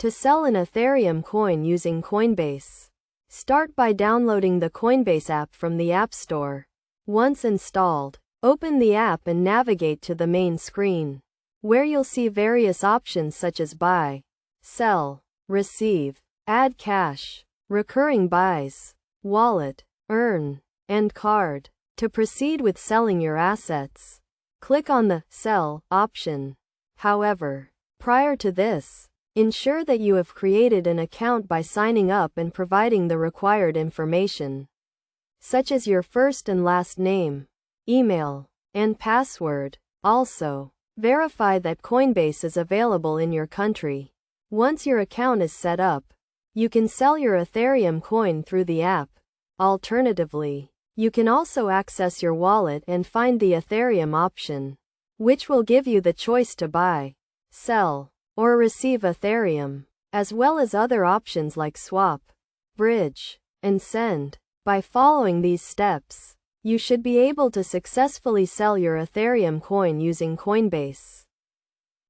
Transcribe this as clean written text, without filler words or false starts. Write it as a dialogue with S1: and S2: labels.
S1: To sell an Ethereum coin using Coinbase. Start by downloading the Coinbase app from the App Store. Once installed, open the app and navigate to the main screen, where you'll see various options such as buy, sell, receive, add cash, recurring buys, wallet, earn, and card. To proceed with selling your assets, click on the Sell option. However, prior to this, ensure that you have created an account by signing up and providing the required information, such as your first and last name, email, and password. Also, verify that Coinbase is available in your country. Once your account is set up, you can sell your Ethereum coin through the app. Alternatively, you can also access your wallet and find the Ethereum option, which will give you the choice to buy, sell, or receive Ethereum, as well as other options like swap, bridge, and send. By following these steps, you should be able to successfully sell your Ethereum coin using Coinbase.